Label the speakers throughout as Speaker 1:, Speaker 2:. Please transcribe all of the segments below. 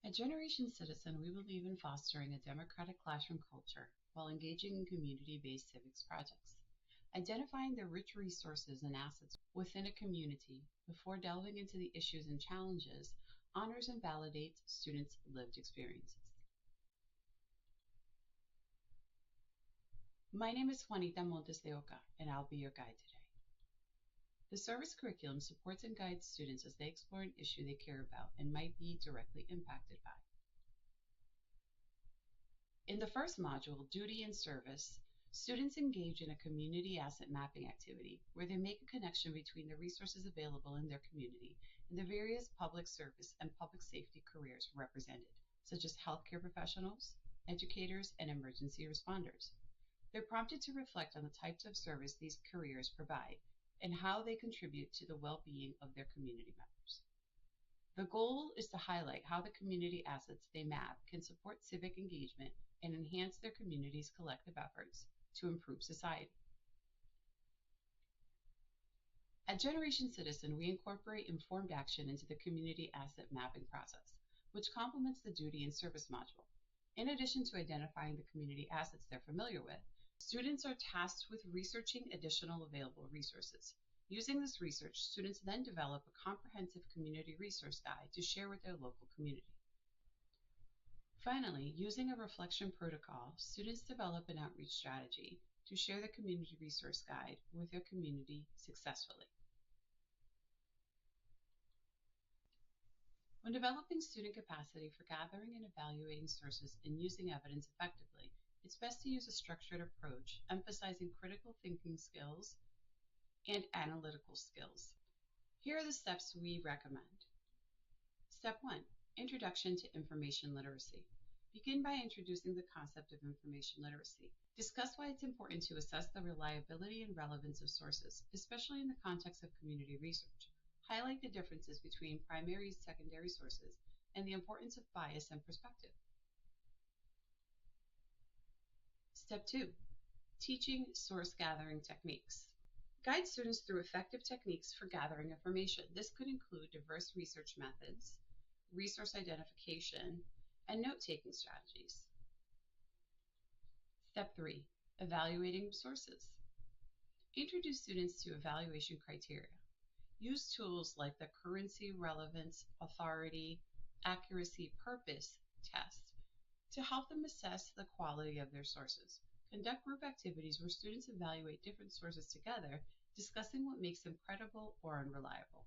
Speaker 1: At Generation Citizen, we believe in fostering a democratic classroom culture while engaging in community-based civics projects. Identifying the rich resources and assets within a community before delving into the issues and challenges honors and validates students' lived experiences. My name is Juanita Montes de Oca, and I'll be your guide today. The service curriculum supports and guides students as they explore an issue they care about and might be directly impacted by. In the first module, Duty and Service, students engage in a community asset mapping activity where they make a connection between the resources available in their community and the various public service and public safety careers represented, such as healthcare professionals, educators, and emergency responders. They're prompted to reflect on the types of service these careers provide and how they contribute to the well-being of their community members. The goal is to highlight how the community assets they map can support civic engagement and enhance their community's collective efforts to improve society. At Generation Citizen, we incorporate informed action into the community asset mapping process, which complements the Duty and Service module. In addition to identifying the community assets they're familiar with, students are tasked with researching additional available resources. Using this research, students then develop a comprehensive community resource guide to share with their local community. Finally, using a reflection protocol, students develop an outreach strategy to share the community resource guide with their community successfully. When developing student capacity for gathering and evaluating sources and using evidence effectively, it's best to use a structured approach, emphasizing critical thinking skills and analytical skills. Here are the steps we recommend. Step 1. Introduction to information literacy. Begin by introducing the concept of information literacy. Discuss why it's important to assess the reliability and relevance of sources, especially in the context of community research. Highlight the differences between primary and secondary sources and the importance of bias and perspective. Step 2. Teaching source gathering techniques. Guide students through effective techniques for gathering information. This could include diverse research methods, resource identification, and note-taking strategies. Step 3. Evaluating sources. Introduce students to evaluation criteria. Use tools like the Currency, Relevance, Authority, Accuracy, Purpose test to help them assess the quality of their sources. Conduct group activities where students evaluate different sources together, discussing what makes them credible or unreliable.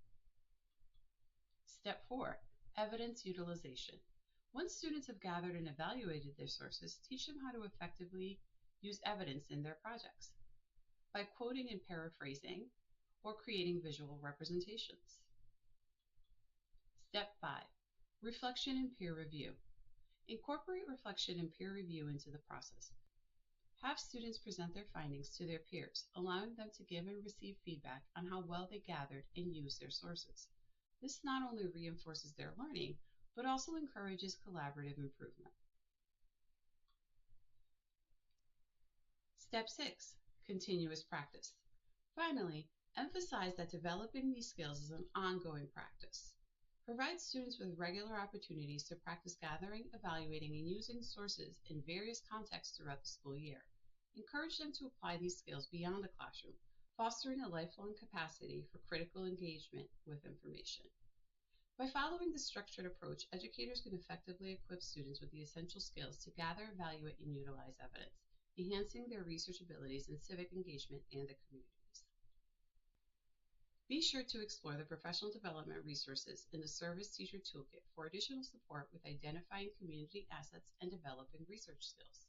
Speaker 1: Step 4. Evidence utilization. Once students have gathered and evaluated their sources, teach them how to effectively use evidence in their projects by quoting and paraphrasing or creating visual representations. Step 5. Reflection and peer review. Incorporate reflection and peer review into the process. Have students present their findings to their peers, allowing them to give and receive feedback on how well they gathered and used their sources. This not only reinforces their learning, but also encourages collaborative improvement. Step 6. Continuous practice. Finally, emphasize that developing these skills is an ongoing practice. Provide students with regular opportunities to practice gathering, evaluating, and using sources in various contexts throughout the school year. Encourage them to apply these skills beyond the classroom, fostering a lifelong capacity for critical engagement with information. By following this structured approach, educators can effectively equip students with the essential skills to gather, evaluate, and utilize evidence, enhancing their research abilities and civic engagement in the communities. Be sure to explore the professional development resources in the Service Teacher Toolkit for additional support with identifying community assets and developing research skills.